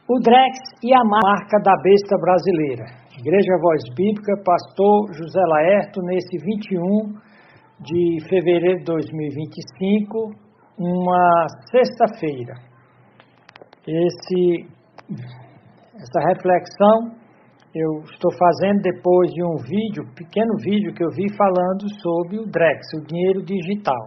O Drex e a marca da besta brasileira. Igreja Voz Bíblica, pastor José Laerto, nesse 21 de fevereiro de 2025, uma sexta-feira. Essa reflexão eu estou fazendo depois de um pequeno vídeo que eu vi falando sobre o Drex, o dinheiro digital.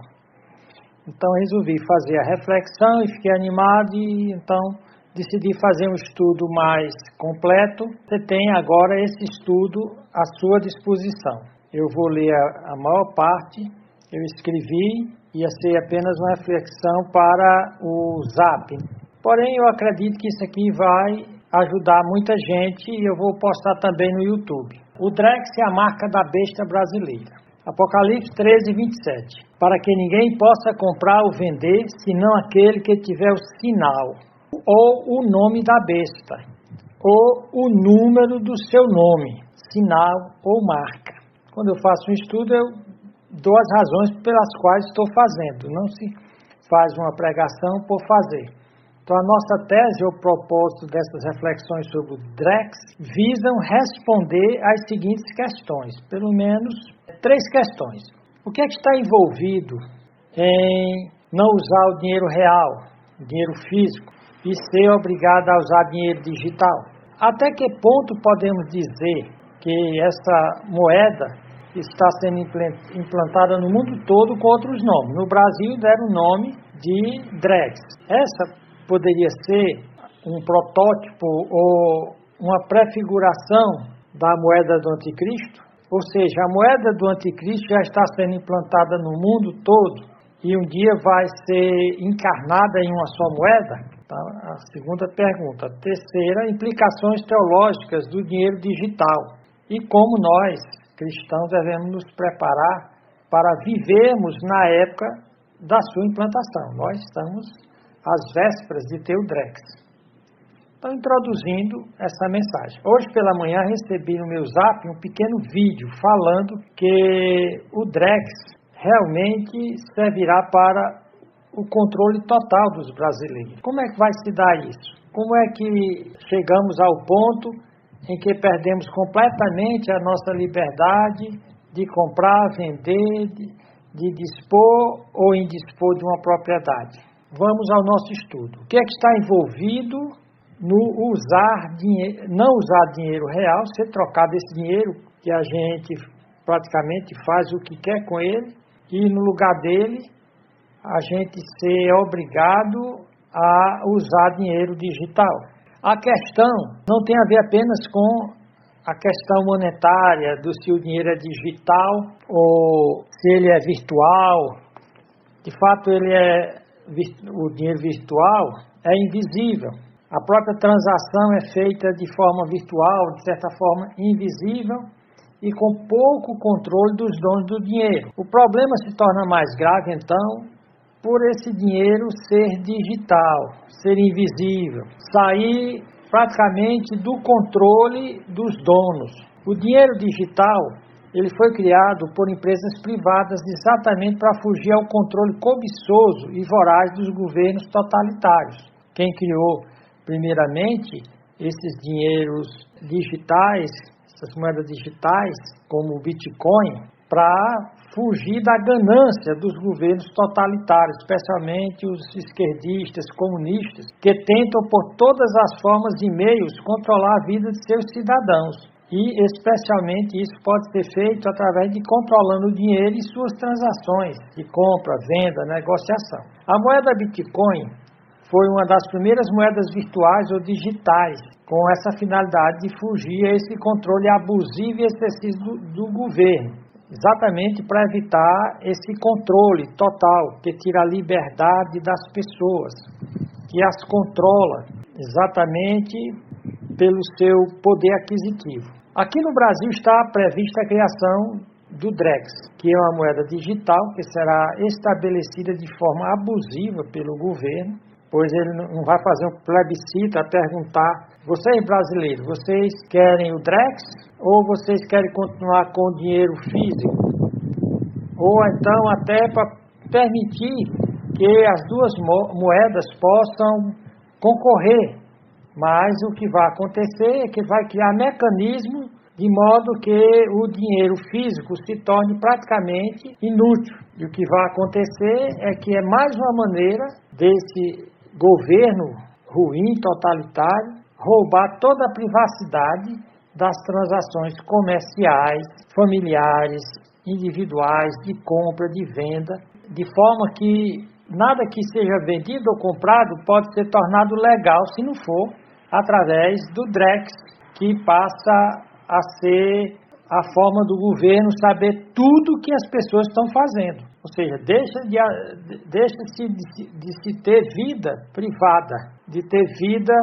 Então resolvi fazer a reflexão e fiquei animado e então decidi fazer um estudo mais completo. Você tem agora esse estudo à sua disposição. Eu vou ler a maior parte, eu escrevi, ia ser apenas uma reflexão para o Zap. Porém, eu acredito que isso aqui vai ajudar muita gente e eu vou postar também no YouTube. O Drex é a marca da besta brasileira. Apocalipse 13, 27. Para que ninguém possa comprar ou vender, senão aquele que tiver o sinal, ou o nome da besta, ou o número do seu nome, sinal ou marca. Quando eu faço um estudo, eu dou as razões pelas quais estou fazendo. Não se faz uma pregação por fazer. Então, a nossa tese, ou propósito dessas reflexões sobre o Drex, visam responder às seguintes questões, pelo menos 3 questões. O que é que está envolvido em não usar o dinheiro real, o dinheiro físico, e ser obrigado a usar dinheiro digital? Até que ponto podemos dizer que essa moeda está sendo implantada no mundo todo com outros nomes? No Brasil deram o nome de Drex. Essa poderia ser um protótipo ou uma prefiguração da moeda do anticristo? Ou seja, a moeda do anticristo já está sendo implantada no mundo todo e um dia vai ser encarnada em uma só moeda? Então, a segunda pergunta. A terceira, implicações teológicas do dinheiro digital e como nós, cristãos, devemos nos preparar para vivermos na época da sua implantação. Nós estamos às vésperas de ter o Drex. Então, introduzindo essa mensagem. Hoje pela manhã recebi no meu Zap um pequeno vídeo falando que o Drex realmente servirá para o controle total dos brasileiros. Como é que vai se dar isso? Como é que chegamos ao ponto em que perdemos completamente a nossa liberdade de comprar, vender, de dispor ou indispor de uma propriedade? Vamos ao nosso estudo. O que é que está envolvido no não usar dinheiro real, ser trocado esse dinheiro que a gente praticamente faz o que quer com ele e no lugar dele a gente ser obrigado a usar dinheiro digital. A questão não tem a ver apenas com a questão monetária, do se o dinheiro é digital ou se ele é virtual. De fato, o dinheiro virtual é invisível. A própria transação é feita de forma virtual, de certa forma invisível e com pouco controle dos donos do dinheiro. O problema se torna mais grave, então, por esse dinheiro ser digital, ser invisível, sair praticamente do controle dos donos. O dinheiro digital, ele foi criado por empresas privadas exatamente para fugir ao controle cobiçoso e voraz dos governos totalitários. Quem criou, primeiramente, esses dinheiros digitais, essas moedas digitais, como o Bitcoin, para fugir da ganância dos governos totalitários, especialmente os esquerdistas, comunistas, que tentam por todas as formas e meios controlar a vida de seus cidadãos. E, especialmente, isso pode ser feito através de controlando o dinheiro e suas transações de compra, venda, negociação. A moeda Bitcoin foi uma das primeiras moedas virtuais ou digitais, com essa finalidade de fugir a esse controle abusivo e excessivo do governo, exatamente para evitar esse controle total, que tira a liberdade das pessoas, que as controla exatamente pelo seu poder aquisitivo. Aqui no Brasil está prevista a criação do Drex, que é uma moeda digital que será estabelecida de forma abusiva pelo governo, pois ele não vai fazer um plebiscito a perguntar: vocês brasileiros, vocês querem o Drex ou vocês querem continuar com o dinheiro físico? Ou então até para permitir que as duas moedas possam concorrer Mas o que vai acontecer é que vai criar mecanismos de modo que o dinheiro físico se torne praticamente inútil. E o que vai acontecer é que é mais uma maneira desse governo ruim, totalitário, roubar toda a privacidade das transações comerciais, familiares, individuais, de compra, de venda, de forma que nada que seja vendido ou comprado pode ser tornado legal se não for através do Drex, que passa a ser a forma do governo saber tudo que as pessoas estão fazendo. Ou seja, deixa-se de se ter vida privada, de ter vida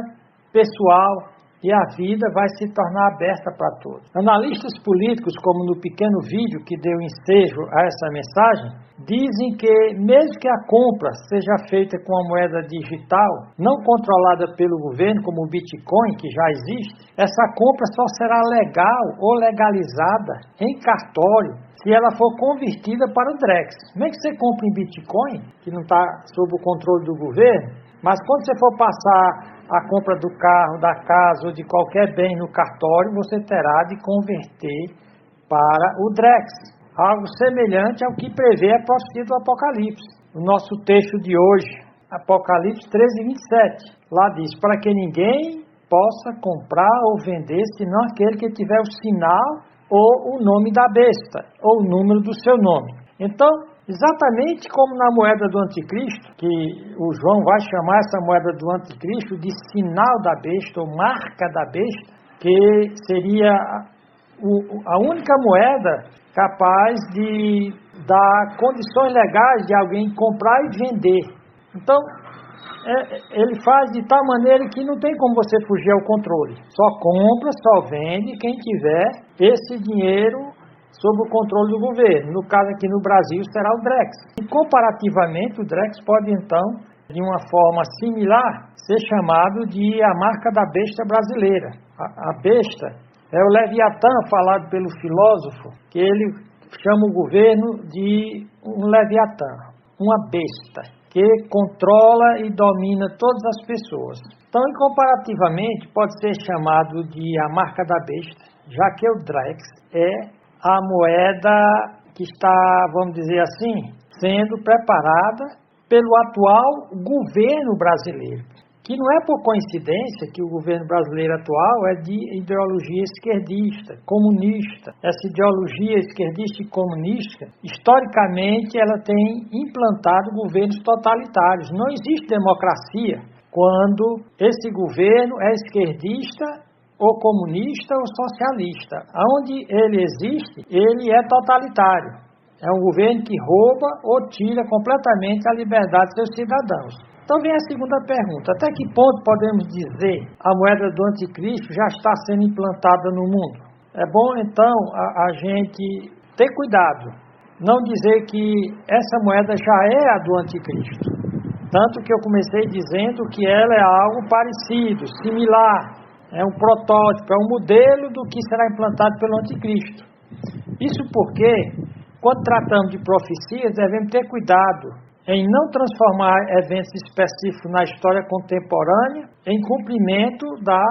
pessoal, e a vida vai se tornar aberta para todos. Analistas políticos, como no pequeno vídeo que deu ensejo a essa mensagem, dizem que mesmo que a compra seja feita com a moeda digital, não controlada pelo governo, como o Bitcoin, que já existe, essa compra só será legal ou legalizada em cartório se ela for convertida para o Drex. Como é que você compra em Bitcoin, que não está sob o controle do governo, mas quando você for passar a compra do carro, da casa ou de qualquer bem no cartório, você terá de converter para o Drex. Algo semelhante ao que prevê a profecia do Apocalipse. O nosso texto de hoje, Apocalipse 13:27, lá diz, para que ninguém possa comprar ou vender, senão aquele que tiver o sinal ou o nome da besta, ou o número do seu nome. Então, exatamente como na moeda do anticristo, que o João vai chamar essa moeda do anticristo de sinal da besta, ou marca da besta, que seria a única moeda capaz de dar condições legais de alguém comprar e vender. Então, ele faz de tal maneira que não tem como você fugir ao controle. Só compra, só vende quem tiver esse dinheiro sob o controle do governo. No caso aqui no Brasil será o Drex. E comparativamente o Drex pode então, de uma forma similar, ser chamado de a marca da besta brasileira. A besta é o Leviatã falado pelo filósofo, que ele chama o governo de um Leviatã, uma besta, que controla e domina todas as pessoas. Então, comparativamente, pode ser chamado de a marca da besta, já que o Drex é a moeda que está, vamos dizer assim, sendo preparada pelo atual governo brasileiro, que não é por coincidência que o governo brasileiro atual é de ideologia esquerdista, comunista. Essa ideologia esquerdista e comunista, historicamente, ela tem implantado governos totalitários. Não existe democracia quando esse governo é esquerdista ou comunista ou socialista. Onde ele existe, ele é totalitário. É um governo que rouba ou tira completamente a liberdade dos seus cidadãos. Então vem a segunda pergunta. Até que ponto podemos dizer a moeda do anticristo já está sendo implantada no mundo? É bom, então, a gente ter cuidado. Não dizer que essa moeda já é a do anticristo. Tanto que eu comecei dizendo que ela é algo parecido, similar. É um protótipo, é um modelo do que será implantado pelo anticristo. Isso porque, quando tratamos de profecias, devemos ter cuidado em não transformar eventos específicos na história contemporânea em cumprimento da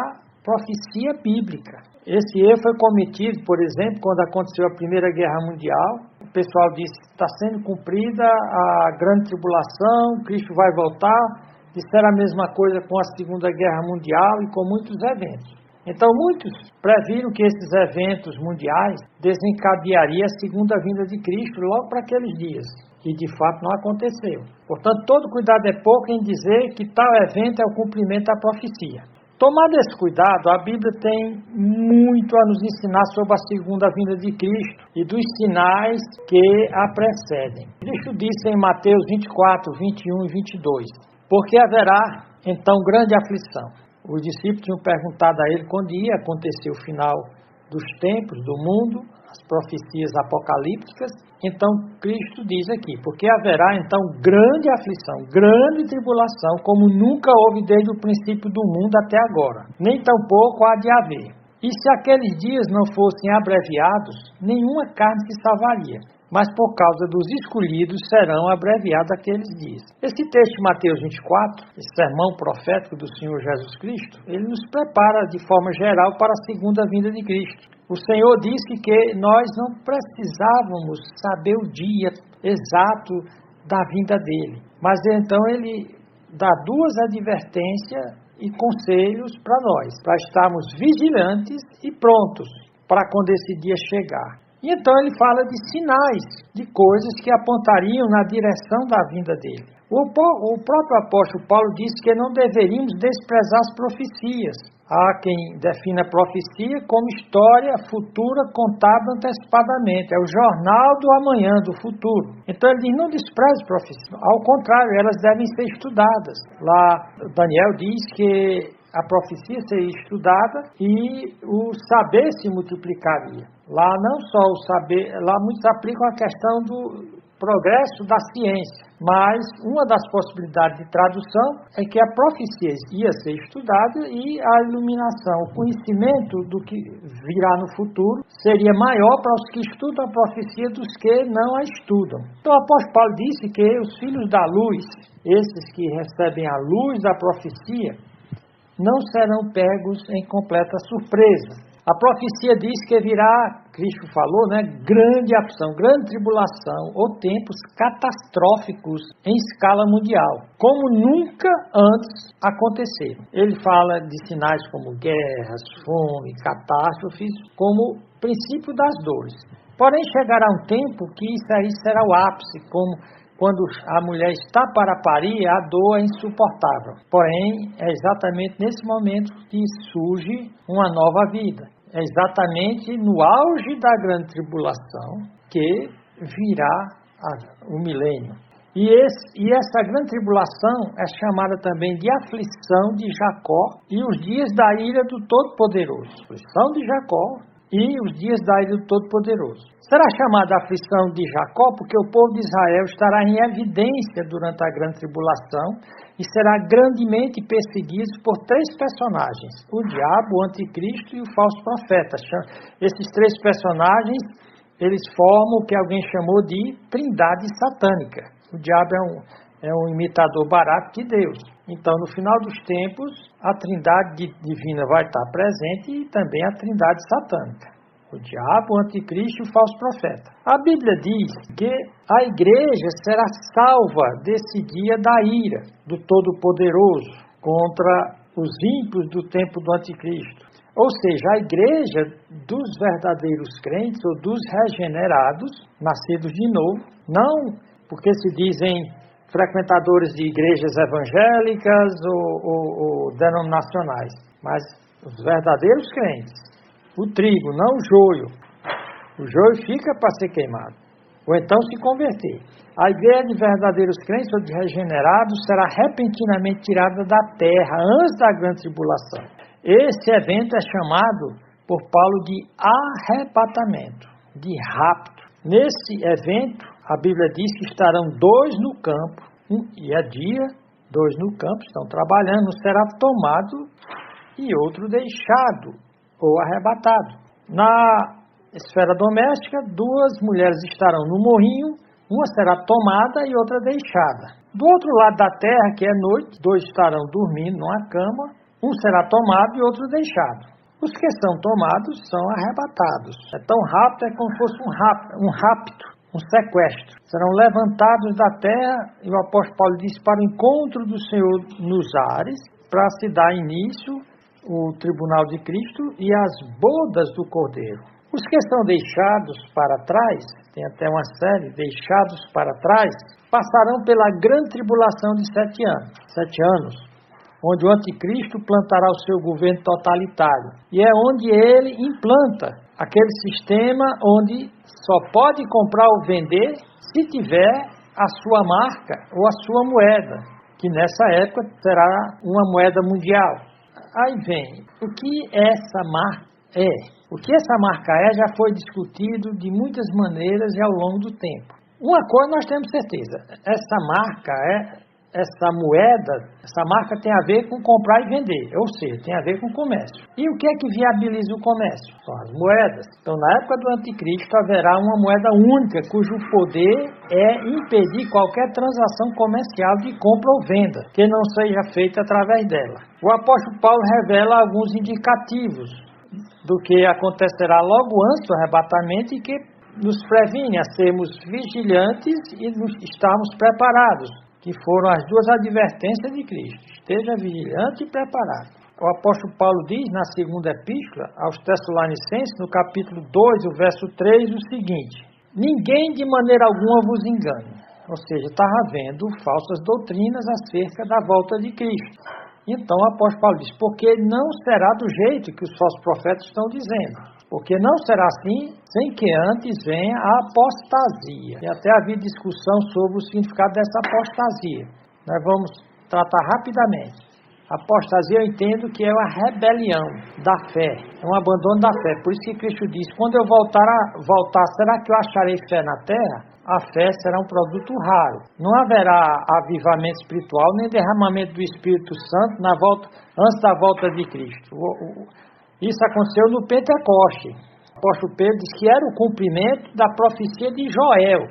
profecia bíblica. Esse erro foi cometido, por exemplo, quando aconteceu a Primeira Guerra Mundial. O pessoal disse que está sendo cumprida a grande tribulação, Cristo vai voltar. Disseram a mesma coisa com a Segunda Guerra Mundial e com muitos eventos. Então, muitos previram que esses eventos mundiais desencadeariam a segunda vinda de Cristo logo para aqueles dias. E, de fato, não aconteceu. Portanto, todo cuidado é pouco em dizer que tal evento é o cumprimento da profecia. Tomado esse cuidado, a Bíblia tem muito a nos ensinar sobre a segunda vinda de Cristo e dos sinais que a precedem. Cristo disse em Mateus 24, 21 e 22, porque haverá, então, grande aflição. Os discípulos tinham perguntado a ele quando ia acontecer o final dos tempos, do mundo, as profecias apocalípticas. Então, Cristo diz aqui, porque haverá, então, grande aflição, grande tribulação, como nunca houve desde o princípio do mundo até agora. Nem tampouco há de haver. E se aqueles dias não fossem abreviados, nenhuma carne se salvaria. mas por causa dos escolhidos serão abreviados aqueles dias. Esse texto de Mateus 24, esse sermão profético do Senhor Jesus Cristo, ele nos prepara de forma geral para a segunda vinda de Cristo. O Senhor disse que nós não precisávamos saber o dia exato da vinda dele, mas então ele dá duas advertências e conselhos para nós, para estarmos vigilantes e prontos para quando esse dia chegar. E então ele fala de sinais, de coisas que apontariam na direção da vinda dele. O próprio apóstolo Paulo disse que não deveríamos desprezar as profecias. Há quem defina a profecia como história futura contada antecipadamente. É o jornal do amanhã, do futuro. Então ele diz, não despreze a profecia. Ao contrário, elas devem ser estudadas. Lá Daniel diz que a profecia seria estudada e o saber se multiplicaria. Lá não só o saber, lá muitos aplicam a questão do progresso da ciência, mas uma das possibilidades de tradução é que a profecia ia ser estudada e a iluminação, o conhecimento do que virá no futuro seria maior para os que estudam a profecia dos que não a estudam. Então o apóstolo Paulo disse que os filhos da luz, esses que recebem a luz da profecia, não serão pegos em completa surpresa. A profecia diz que virá, Cristo falou, grande aflição, grande tribulação ou tempos catastróficos em escala mundial, como nunca antes aconteceram. Ele fala de sinais como guerras, fome, catástrofes, como princípio das dores. Porém, chegará um tempo que isso aí será o ápice, como quando a mulher está para parir, a dor é insuportável. Porém, é exatamente nesse momento que surge uma nova vida. É exatamente no auge da grande tribulação que virá o milênio. E essa grande tribulação é chamada também de aflição de Jacó e os dias da ira do Todo-Poderoso. Aflição de Jacó e os dias da ira do Todo-Poderoso. Será chamada aflição de Jacó porque o povo de Israel estará em evidência durante a grande tribulação e será grandemente perseguido por três personagens, o diabo, o anticristo e o falso profeta. Esses três personagens, eles formam o que alguém chamou de trindade satânica. O diabo é um imitador barato de Deus. Então, no final dos tempos, a trindade divina vai estar presente e também a trindade satânica. O diabo, o anticristo e o falso profeta. A Bíblia diz que a igreja será salva desse dia da ira do Todo-Poderoso contra os ímpios do tempo do anticristo. Ou seja, a igreja dos verdadeiros crentes ou dos regenerados, nascidos de novo, não porque se dizem frequentadores de igrejas evangélicas ou denominacionais, mas os verdadeiros crentes. O trigo, não o joio. O joio fica para ser queimado. Ou então se converter. A igreja de verdadeiros crentes ou de regenerados será repentinamente tirada da terra antes da grande tribulação. Esse evento é chamado por Paulo de arrebatamento, de rapto. Nesse evento, a Bíblia diz que estarão dois no campo, e é dia, dois no campo, estão trabalhando, será tomado e outro deixado ou arrebatado. Na esfera doméstica, duas mulheres estarão no morrinho, uma será tomada e outra deixada. Do outro lado da terra, que é noite, dois estarão dormindo numa cama, um será tomado e outro deixado. Os que são tomados são arrebatados. É tão rápido, é como se fosse um rapto, um sequestro. Serão levantados da terra, e o apóstolo Paulo diz, para o encontro do Senhor nos ares, para se dar início o tribunal de Cristo e as bodas do Cordeiro. Os que são deixados para trás, tem até uma série, deixados para trás, passarão pela grande tribulação de 7 anos, onde o anticristo plantará o seu governo totalitário. E é onde ele implanta aquele sistema onde só pode comprar ou vender se tiver a sua marca ou a sua moeda, que nessa época será uma moeda mundial. Aí vem, o que essa marca é? O que essa marca é já foi discutido de muitas maneiras e ao longo do tempo. Uma coisa nós temos certeza, essa marca essa moeda, essa marca tem a ver com comprar e vender, ou seja, tem a ver com comércio. E o que é que viabiliza o comércio? São as moedas. Então, na época do anticristo, haverá uma moeda única, cujo poder é impedir qualquer transação comercial de compra ou venda, que não seja feita através dela. O apóstolo Paulo revela alguns indicativos do que acontecerá logo antes do arrebatamento e que nos previne a sermos vigilantes e estarmos preparados, que foram as duas advertências de Cristo. Esteja vigilante e preparado. O apóstolo Paulo diz na segunda epístola aos Tessalonicenses, no capítulo 2, o verso 3, o seguinte: ninguém de maneira alguma vos engane. Ou seja, está havendo falsas doutrinas acerca da volta de Cristo. Então o apóstolo Paulo diz, porque não será do jeito que os falsos profetas estão dizendo. Porque não será assim, sem que antes venha a apostasia. E até havia discussão sobre o significado dessa apostasia. Nós vamos tratar rapidamente. Apostasia eu entendo que é uma rebelião da fé, é um abandono da fé. Por isso que Cristo diz, quando eu voltar, será que eu acharei fé na terra? A fé será um produto raro. Não haverá avivamento espiritual, nem derramamento do Espírito Santo antes da volta de Cristo. Isso aconteceu no Pentecoste. O apóstolo Pedro diz que era o cumprimento da profecia de Joel.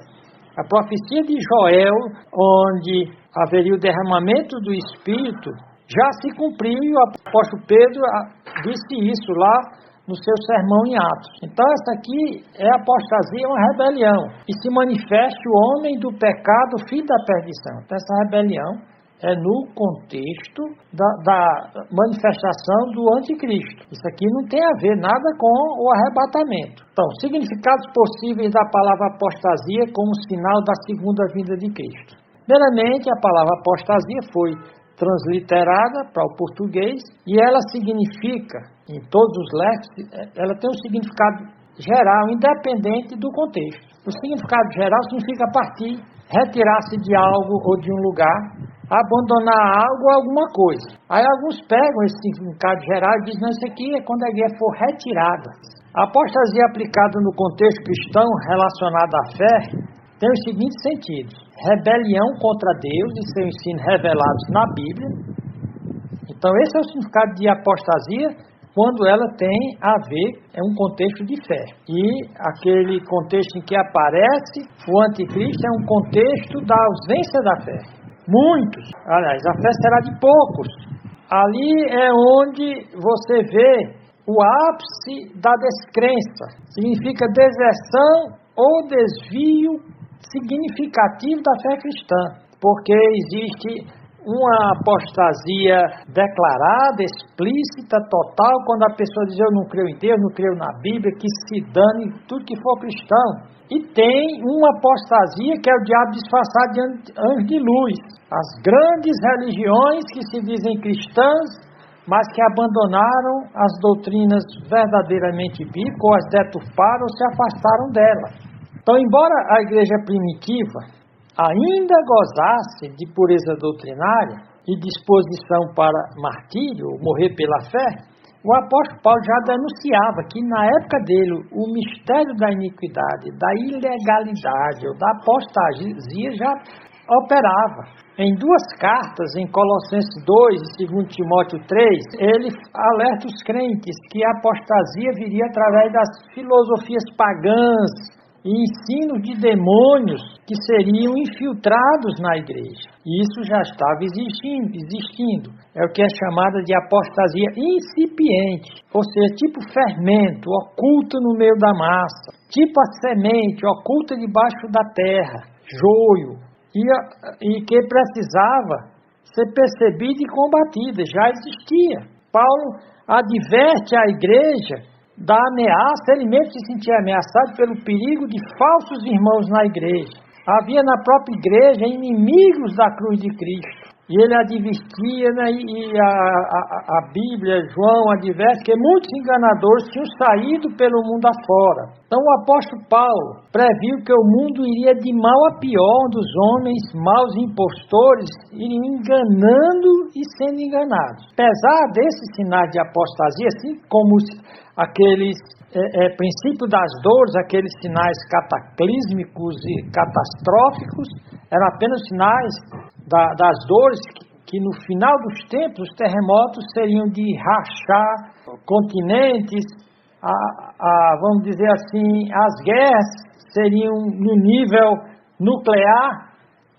A profecia de Joel, onde haveria o derramamento do Espírito, já se cumpriu e o apóstolo Pedro disse isso lá no seu sermão em Atos. Então essa aqui é a apostasia, uma rebelião. E se manifesta o homem do pecado, filho da perdição. Então essa rebelião é no contexto da manifestação do anticristo. Isso aqui não tem a ver nada com o arrebatamento. Então, significados possíveis da palavra apostasia como sinal da segunda vinda de Cristo. Primeiramente, a palavra apostasia foi transliterada para o português e ela significa, em todos os léxicos, ela tem um significado geral, independente do contexto. O significado geral significa partir, retirar-se de algo ou de um lugar, abandonar algo ou alguma coisa. Aí alguns pegam esse significado geral e dizem, não, isso aqui é quando a igreja for retirada. A apostasia aplicada no contexto cristão relacionada à fé tem os seguintes sentidos: rebelião contra Deus e seu ensino revelados na Bíblia. Então esse é o significado de apostasia quando ela tem a ver, é um contexto de fé. E aquele contexto em que aparece o anticristo é um contexto da ausência da fé. Muitos, aliás, a fé será de poucos. Ali é onde você vê o ápice da descrença. Significa deserção ou desvio significativo da fé cristã. Porque existe uma apostasia declarada, explícita, total, quando a pessoa diz eu não creio em Deus, não creio na Bíblia, que se dane tudo que for cristão. E tem uma apostasia que é o diabo disfarçado de anjo de luz. As grandes religiões que se dizem cristãs, mas que abandonaram as doutrinas verdadeiramente bíblicas, ou as deturparam ou se afastaram delas. Então, embora a igreja primitiva ainda gozasse de pureza doutrinária e disposição para martírio, morrer pela fé, o apóstolo Paulo já denunciava que na época dele o mistério da iniquidade, da ilegalidade ou da apostasia já operava. Em duas cartas, em Colossenses 2 e 2 Timóteo 3, ele alerta os crentes que a apostasia viria através das filosofias pagãs e ensino de demônios que seriam infiltrados na igreja. E isso já estava existindo. É o que é chamada de apostasia incipiente, ou seja, tipo fermento, oculto no meio da massa, tipo a semente, oculta debaixo da terra, joio, e que precisava ser percebida e combatida, já existia. Paulo adverte a igreja da ameaça, ele mesmo se sentia ameaçado pelo perigo de falsos irmãos na igreja. Havia na própria igreja inimigos da cruz de Cristo. E ele advertia, né, e a Bíblia, João, adverte que muitos enganadores tinham saído pelo mundo afora. Então o apóstolo Paulo previu que o mundo iria de mal a pior, onde os homens maus impostores iriam enganando e sendo enganados. Apesar desses sinais de apostasia, assim como aqueles princípio das dores, aqueles sinais cataclísmicos e catastróficos, eram apenas sinais das dores, que no final dos tempos os terremotos seriam de rachar continentes, vamos dizer assim, as guerras seriam no nível nuclear.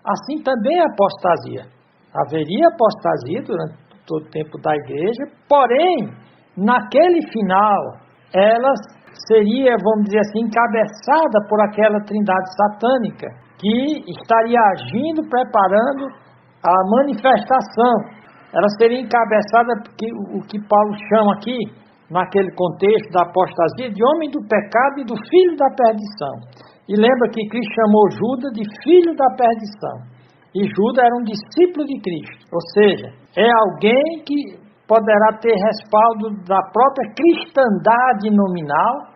Assim também a apostasia. Haveria apostasia durante todo o tempo da igreja, porém, naquele final, ela seria, vamos dizer assim, encabeçada por aquela trindade satânica, que estaria agindo, preparando a manifestação. Ela seria encabeçada porque o que Paulo chama aqui, naquele contexto da apostasia, de homem do pecado e do filho da perdição. E lembra que Cristo chamou Judas de filho da perdição. E Judas era um discípulo de Cristo. Ou seja, é alguém que poderá ter respaldo da própria cristandade nominal,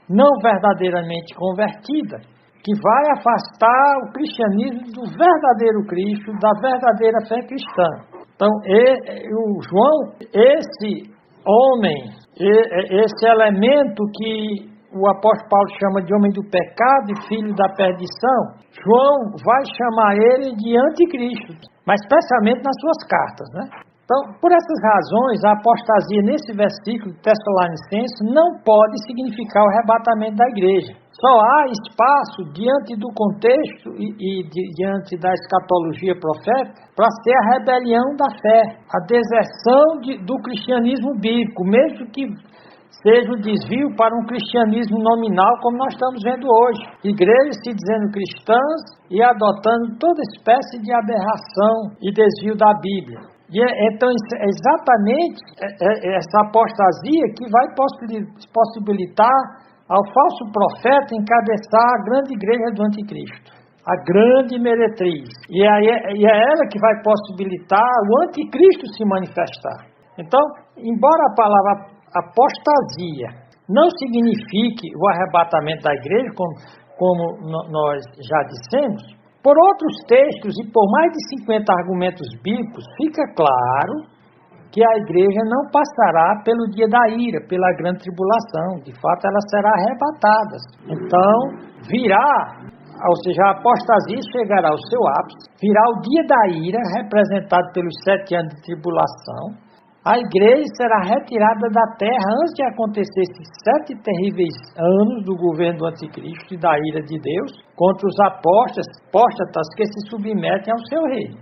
não verdadeiramente convertida, que vai afastar o cristianismo do verdadeiro Cristo, da verdadeira fé cristã. Então, o João, esse homem, esse elemento que o apóstolo Paulo chama de homem do pecado e filho da perdição, João vai chamar ele de anticristo, mas especialmente nas suas cartas, né? Então, por essas razões, a apostasia nesse versículo de Tessalonicenses não pode significar o arrebatamento da igreja. Só há espaço diante do contexto e diante da escatologia profética para ser a rebelião da fé, a deserção do cristianismo bíblico, mesmo que seja o desvio para um cristianismo nominal, como nós estamos vendo hoje. Igrejas se dizendo cristãs e adotando toda espécie de aberração e desvio da Bíblia. E então, é exatamente essa apostasia que vai possibilitar ao falso profeta encabeçar a grande igreja do anticristo, a grande meretriz. E é ela que vai possibilitar o anticristo se manifestar. Então, embora a palavra apostasia não signifique o arrebatamento da igreja, como nós já dissemos, por outros textos e por mais de 50 argumentos bíblicos, fica claro que a igreja não passará pelo dia da ira, pela grande tribulação. De fato, ela será arrebatada. Então, virá, ou seja, a apostasia chegará ao seu ápice, virá o dia da ira, representado pelos 7 anos de tribulação. A igreja será retirada da terra antes de acontecer esses 7 terríveis anos do governo do anticristo e da ira de Deus contra os apóstatas que se submetem ao seu reino.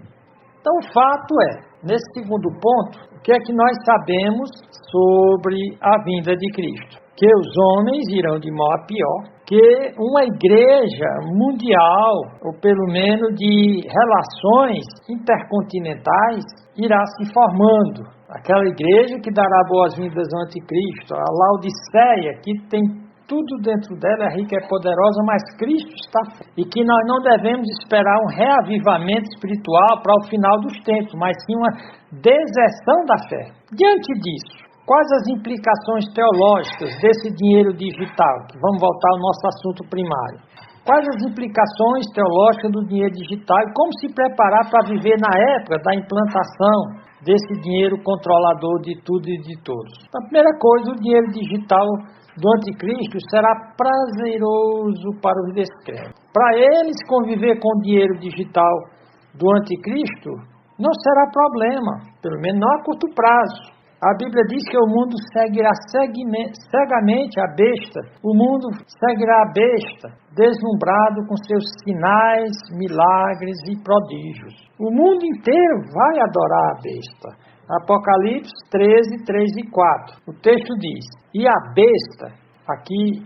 Então, o fato nesse segundo ponto, o que é que nós sabemos sobre a vinda de Cristo? Que os homens irão de mal a pior, que uma igreja mundial, ou pelo menos de relações intercontinentais, irá se formando. Aquela igreja que dará boas-vindas ao anticristo, a Laodiceia, que tem tudo dentro dela, é rica, é poderosa, mas Cristo está fora. E que nós não devemos esperar um reavivamento espiritual para o final dos tempos, mas sim uma deserção da fé. Diante disso, quais as implicações teológicas desse dinheiro digital? Que vamos voltar ao nosso assunto primário. Quais as implicações teológicas do dinheiro digital e como se preparar para viver na época da implantação desse dinheiro controlador de tudo e de todos? A primeira coisa, o dinheiro digital do anticristo será prazeroso para os descrentes. Para eles, conviver com o dinheiro digital do anticristo não será problema, pelo menos não a curto prazo. A Bíblia diz que o mundo seguirá cegamente a besta. O mundo seguirá a besta, deslumbrado com seus sinais, milagres e prodígios. O mundo inteiro vai adorar a besta. Apocalipse 13, 3 e 4. O texto diz, e a besta, aqui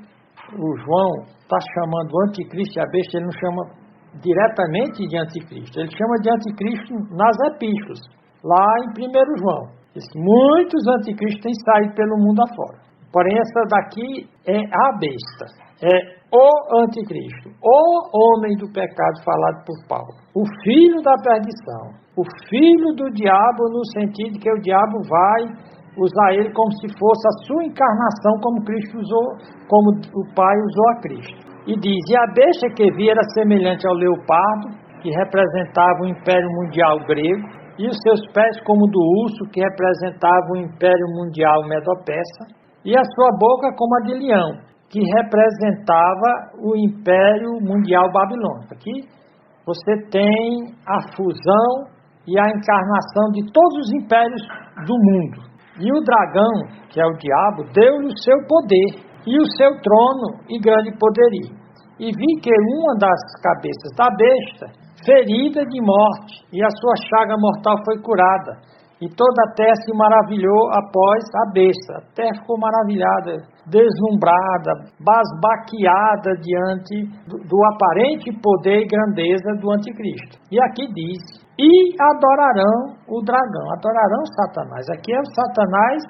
o João está chamando o anticristo e a besta, ele não chama diretamente de anticristo, ele chama de anticristo nas epístolas, lá em 1 João. Muitos anticristos têm saído pelo mundo afora. Porém, essa daqui é a besta. É o anticristo, o homem do pecado falado por Paulo. O filho da perdição. O filho do diabo no sentido de que o diabo vai usar ele como se fosse a sua encarnação, como Cristo usou, como o Pai usou a Cristo. E diz, e a besta que vi era semelhante ao leopardo, que representava o Império Mundial grego, e os seus pés como do urso, que representava o Império Mundial Medo-Persa, e a sua boca como a de leão, que representava o Império Mundial Babilônico. Aqui você tem a fusão e a encarnação de todos os impérios do mundo. E o dragão, que é o diabo, deu-lhe o seu poder e o seu trono e grande poderio. E vi que uma das cabeças da besta, ferida de morte, e a sua chaga mortal foi curada. E toda a terra se maravilhou após a besta. A terra ficou maravilhada, deslumbrada, basbaqueada diante do aparente poder e grandeza do anticristo. E aqui diz, e adorarão o dragão, adorarão Satanás. Aqui é o Satanás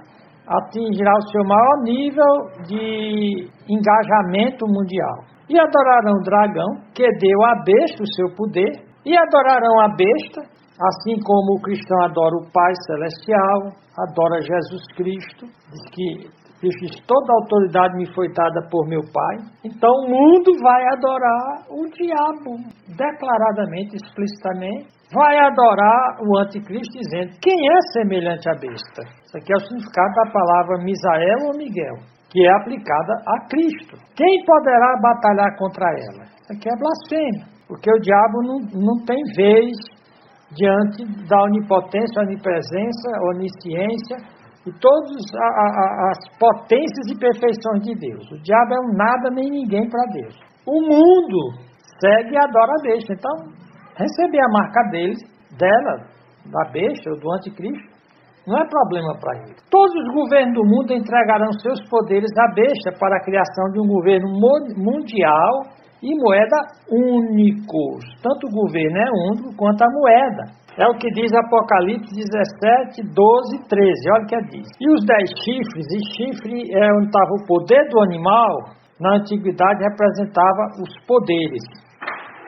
atingirá o seu maior nível de engajamento mundial. E adorarão o dragão, que deu à besta o seu poder, e adorarão a besta, assim como o cristão adora o Pai Celestial, adora Jesus Cristo, diz que Cristo diz, toda a autoridade me foi dada por meu Pai. Então o mundo vai adorar o diabo, declaradamente, explicitamente. Vai adorar o anticristo, dizendo, quem é semelhante à besta? Isso aqui é o significado da palavra Misael ou Miguel, que é aplicada a Cristo. Quem poderá batalhar contra ela? Isso aqui é blasfêmia, porque o diabo não tem vez diante da onipotência, onipresença, onisciência e todas as potências e perfeições de Deus. O diabo é um nada nem ninguém para Deus. O mundo segue e adora a besta. Então, receber a marca dela, da besta ou do anticristo, não é problema para ele. Todos os governos do mundo entregarão seus poderes à besta para a criação de um governo mundial e moeda únicos. Tanto o governo é único quanto a moeda. É o que diz Apocalipse 17, 12 e 13. Olha o que diz. E os 10 chifres, e chifre é onde estava o poder do animal, na antiguidade representava os poderes.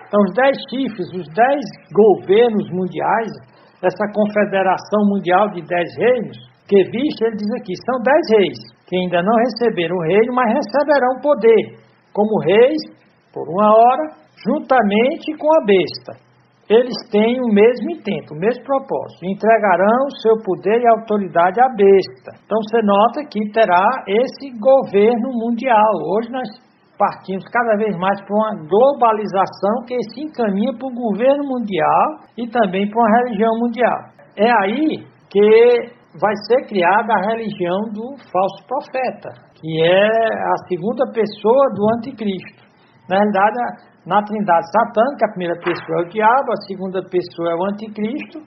Então os 10 chifres, os 10 governos mundiais, essa confederação mundial de 10 reinos, que viste, ele diz aqui, são 10 reis, que ainda não receberam o reino, mas receberão poder, como reis, por uma hora, juntamente com a besta. Eles têm o mesmo intento, o mesmo propósito. Entregarão o seu poder e autoridade à besta. Então você nota que terá esse governo mundial. Hoje nós partimos cada vez mais para uma globalização que se encaminha para o governo mundial e também para uma religião mundial. É aí que vai ser criada a religião do falso profeta, que é a segunda pessoa do anticristo. Na realidade, na trindade satânica, a primeira pessoa é o diabo, a segunda pessoa é o anticristo,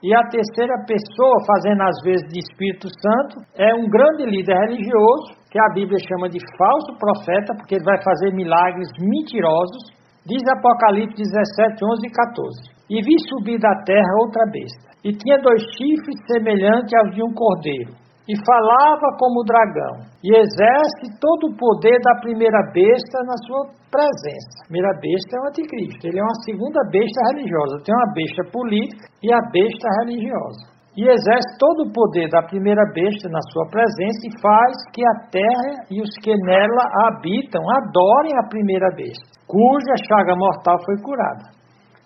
e a terceira pessoa, fazendo às vezes de Espírito Santo, é um grande líder religioso, que a Bíblia chama de falso profeta, porque ele vai fazer milagres mentirosos. Diz Apocalipse 17, 11 e 14. E vi subir da terra outra besta, e tinha 2 chifres semelhantes aos de um cordeiro, e falava como dragão, e exerce todo o poder da primeira besta na sua presença. A primeira besta é o anticristo, ele é uma segunda besta religiosa, tem uma besta política e a besta religiosa. E exerce todo o poder da primeira besta na sua presença e faz que a terra e os que nela habitam adorem a primeira besta, cuja chaga mortal foi curada.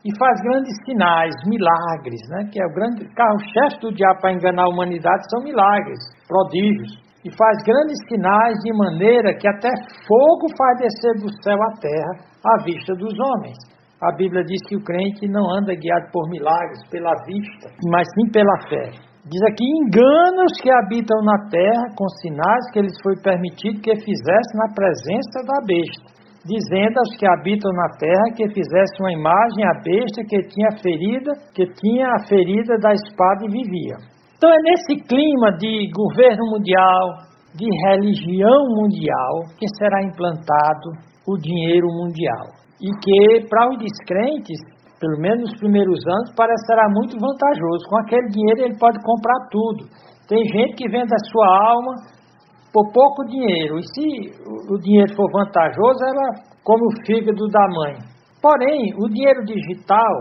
E faz grandes sinais, milagres, né? Que é o grande carro-chefe do diabo para enganar a humanidade, são milagres, prodígios. E faz grandes sinais de maneira que até fogo faz descer do céu à terra à vista dos homens. A Bíblia diz que o crente não anda guiado por milagres, pela vista, mas sim pela fé. Diz aqui, engana os que habitam na terra com sinais que lhes foi permitido que fizessem na presença da besta, dizendo aos que habitam na terra que fizesse uma imagem à besta que tinha a ferida da espada e vivia. Então é nesse clima de governo mundial, de religião mundial, que será implantado o dinheiro mundial. E que para os descrentes, pelo menos nos primeiros anos, parecerá muito vantajoso. Com aquele dinheiro ele pode comprar tudo. Tem gente que vende a sua alma por pouco dinheiro, e se o dinheiro for vantajoso, ela come o fígado da mãe. Porém, o dinheiro digital,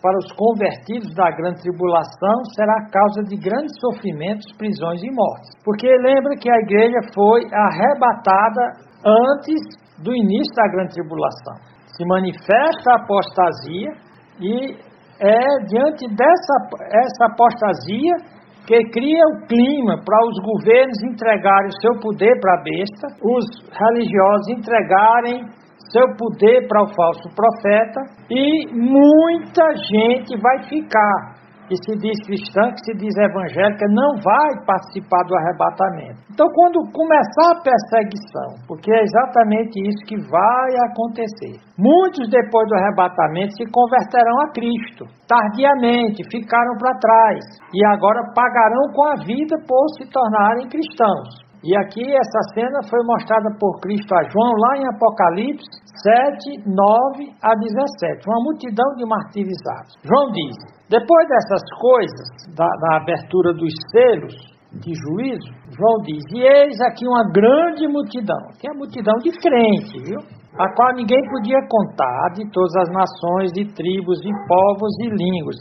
para os convertidos da grande tribulação, será causa de grandes sofrimentos, prisões e mortes. Porque lembra que a igreja foi arrebatada antes do início da grande tribulação. Se manifesta a apostasia, e é diante dessa apostasia que cria o clima para os governos entregarem o seu poder para a besta, os religiosos entregarem seu poder para o falso profeta, e muita gente vai ficar que se diz cristã, que se diz evangélica, não vai participar do arrebatamento. Então, quando começar a perseguição, porque é exatamente isso que vai acontecer, muitos depois do arrebatamento se converterão a Cristo, tardiamente, ficaram para trás, e agora pagarão com a vida por se tornarem cristãos. E aqui essa cena foi mostrada por Cristo a João, lá em Apocalipse 7, 9 a 17, uma multidão de martirizados. João diz, depois dessas coisas, da abertura dos selos de juízo, João diz, e eis aqui uma grande multidão, que é a multidão de crente, viu? A qual ninguém podia contar, de todas as nações, de tribos, de povos e línguas.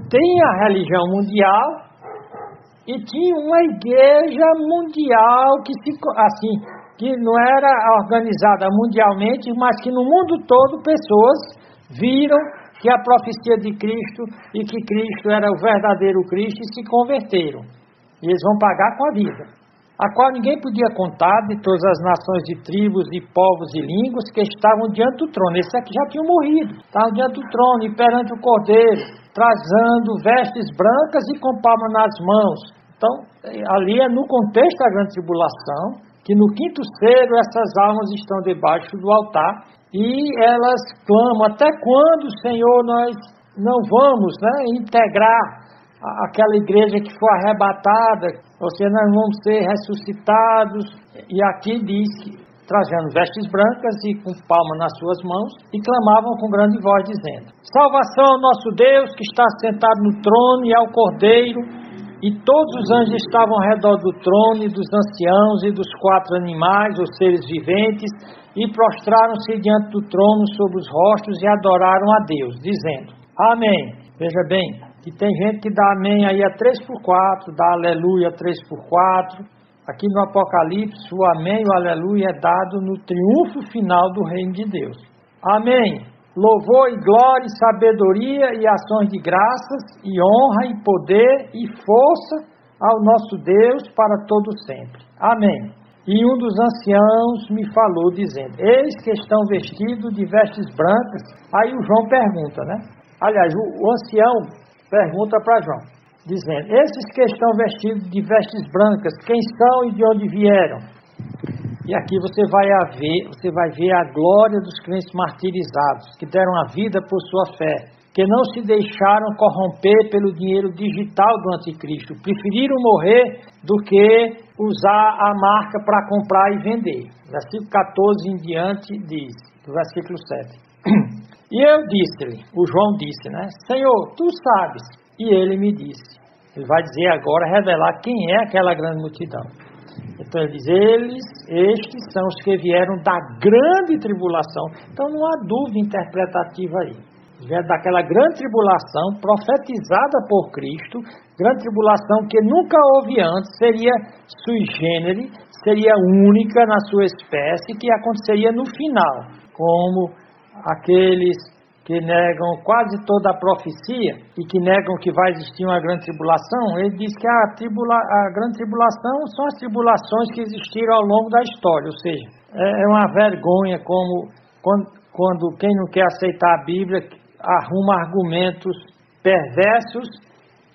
Tem a religião mundial, e tinha uma igreja mundial que não era organizada mundialmente, mas que no mundo todo pessoas viram que a profecia de Cristo e que Cristo era o verdadeiro Cristo e se converteram. E eles vão pagar com a vida, a qual ninguém podia contar, de todas as nações, de tribos, de povos e línguas que estavam diante do trono. Esses aqui já tinham morrido, estavam diante do trono e perante o Cordeiro, trazendo vestes brancas e com palma nas mãos. Então, ali é no contexto da grande tribulação, que no quinto selo essas almas estão debaixo do altar e elas clamam, até quando, Senhor, nós não vamos integrar aquela igreja que foi arrebatada, ou seja, nós vamos ser ressuscitados. E aqui diz que, trazendo vestes brancas e com palma nas suas mãos, e clamavam com grande voz, dizendo, salvação ao nosso Deus que está sentado no trono e ao Cordeiro. E todos os anjos estavam ao redor do trono e dos anciãos e dos 4 animais, os seres viventes, e prostraram-se diante do trono sobre os rostos e adoraram a Deus, dizendo, amém. Veja bem, que tem gente que dá amém aí a 3x4, dá aleluia a 3x4. Aqui no Apocalipse, o amém e o aleluia é dado no triunfo final do reino de Deus. Amém. Louvor e glória e sabedoria e ações de graças e honra e poder e força ao nosso Deus para todo sempre. Amém. E um dos anciãos me falou dizendo, eis que estão vestidos de vestes brancas. Aí o João pergunta, Aliás, o ancião pergunta para João, dizendo, esses que estão vestidos de vestes brancas, quem são e de onde vieram? E aqui você vai ver a glória dos crentes martirizados, que deram a vida por sua fé, que não se deixaram corromper pelo dinheiro digital do anticristo, preferiram morrer do que usar a marca para comprar e vender. Versículo 14 em diante diz, do versículo 7. E eu disse-lhe, o João disse, Senhor, tu sabes. E ele me disse, ele vai dizer agora, revelar quem é aquela grande multidão. Então ele diz, estes são os que vieram da grande tribulação. Então não há dúvida interpretativa aí. Vieram daquela grande tribulação profetizada por Cristo, grande tribulação que nunca houve antes, seria sui generis, seria única na sua espécie, que aconteceria no final, como aqueles que negam quase toda a profecia e que negam que vai existir uma grande tribulação. Ele diz que a grande tribulação são as tribulações que existiram ao longo da história, ou seja, é uma vergonha como quando quem não quer aceitar a Bíblia arruma argumentos perversos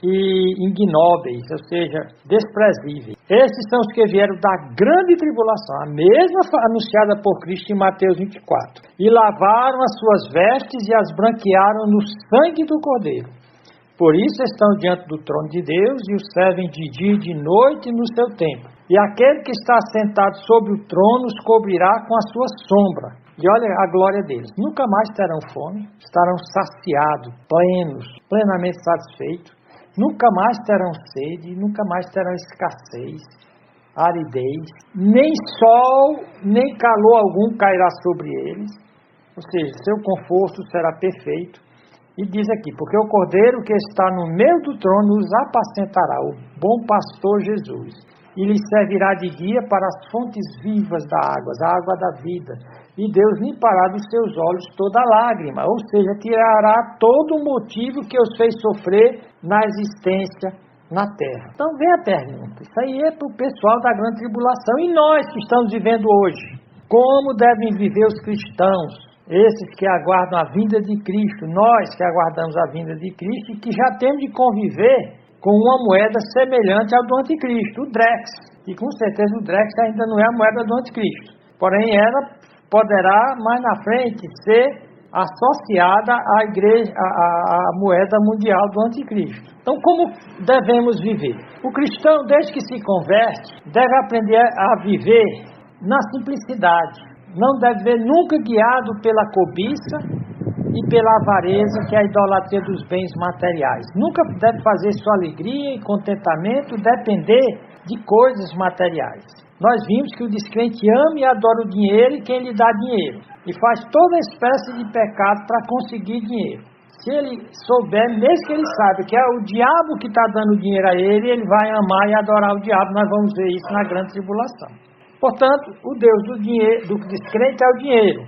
e ignóbeis, ou seja, desprezíveis. Esses são os que vieram da grande tribulação, a mesma anunciada por Cristo em Mateus 24, e lavaram as suas vestes e as branquearam no sangue do Cordeiro. Por isso estão diante do trono de Deus e o servem de dia e de noite no seu templo. E aquele que está sentado sobre o trono os cobrirá com a sua sombra. E olha a glória deles. Nunca mais terão fome, estarão saciados, plenos, plenamente satisfeitos. Nunca mais terão sede, nunca mais terão escassez, aridez, nem sol, nem calor algum cairá sobre eles, ou seja, seu conforto será perfeito. E diz aqui, porque o Cordeiro que está no meio do trono os apacentará, o bom pastor Jesus, e lhes servirá de guia para as fontes vivas da água, a água da vida. E Deus limpará dos seus olhos toda lágrima, ou seja, tirará todo o motivo que os fez sofrer na existência na terra. Então vem a pergunta, isso aí é para o pessoal da grande tribulação, e nós que estamos vivendo hoje, como devem viver os cristãos, esses que aguardam a vinda de Cristo, nós que aguardamos a vinda de Cristo e que já temos de conviver com uma moeda semelhante ao do anticristo, o Drex. E com certeza o Drex ainda não é a moeda do anticristo. Porém, ela poderá mais na frente ser associada à igreja, à moeda mundial do anticristo. Então, como devemos viver? O cristão, desde que se converte, deve aprender a viver na simplicidade. Não deve ser nunca guiado pela cobiça e pela avareza, que é a idolatria dos bens materiais. Nunca deve fazer sua alegria e contentamento depender de coisas materiais. Nós vimos que o descrente ama e adora o dinheiro e quem lhe dá dinheiro, e faz toda espécie de pecado para conseguir dinheiro. Se ele souber, mesmo que ele saiba que é o diabo que está dando dinheiro a ele, ele vai amar e adorar o diabo. Nós vamos ver isso na grande tribulação. Portanto, o Deus do dinheiro, do descrente é o dinheiro,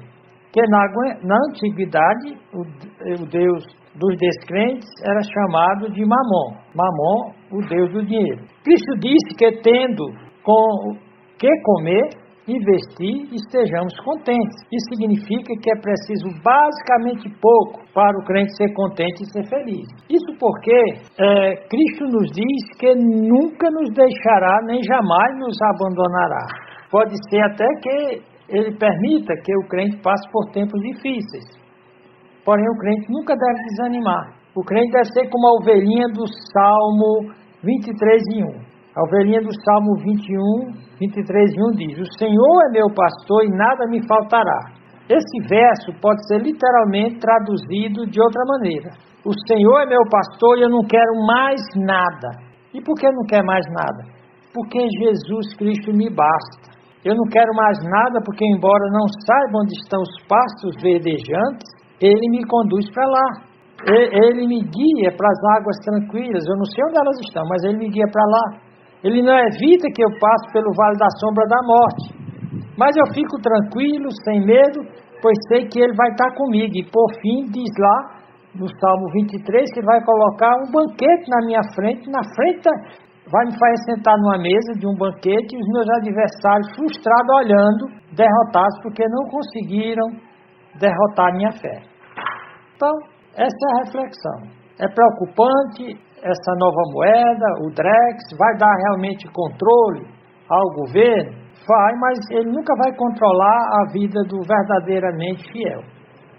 que na antiguidade o Deus dos descrentes era chamado de Mamon. Mamon, o Deus do dinheiro. Cristo disse que tendo com que comer e vestir, estejamos contentes. Isso significa que é preciso basicamente pouco para o crente ser contente e ser feliz. Isso porque Cristo nos diz que nunca nos deixará nem jamais nos abandonará. Pode ser até que Ele permita que o crente passe por tempos difíceis. Porém, o crente nunca deve desanimar. O crente deve ser como a ovelhinha do Salmo 23:1. A ovelhinha do Salmo 23:1 diz: O Senhor é meu pastor e nada me faltará. Esse verso pode ser literalmente traduzido de outra maneira. O Senhor é meu pastor e eu não quero mais nada. E por que não quer mais nada? Porque Jesus Cristo me basta. Eu não quero mais nada porque, embora não saiba onde estão os pastos verdejantes, Ele me conduz para lá. Ele me guia para as águas tranquilas. Eu não sei onde elas estão, mas Ele me guia para lá. Ele não evita que eu passe pelo vale da sombra da morte. Mas eu fico tranquilo, sem medo, pois sei que Ele vai estar comigo. E por fim, diz lá, no Salmo 23, que Ele vai colocar um banquete na minha frente, vai me fazer sentar numa mesa de um banquete, e os meus adversários frustrados olhando, derrotados, porque não conseguiram derrotar a minha fé. Então, essa é a reflexão. É preocupante essa nova moeda, o Drex, vai dar realmente controle ao governo? Vai, mas ele nunca vai controlar a vida do verdadeiramente fiel.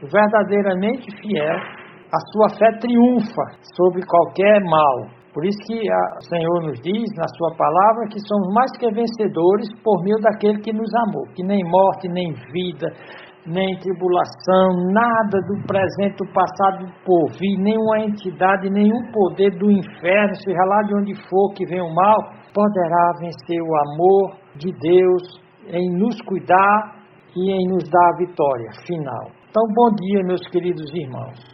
O verdadeiramente fiel, a sua fé triunfa sobre qualquer mal. Por isso que o Senhor nos diz, na sua palavra, que somos mais que vencedores por meio daquele que nos amou. Que nem morte, nem vida, nem tribulação, nada do presente, do passado, do porvir, nenhuma entidade, nenhum poder do inferno, seja lá de onde for que venha o mal, poderá vencer o amor de Deus em nos cuidar e em nos dar a vitória final. Então, bom dia, meus queridos irmãos.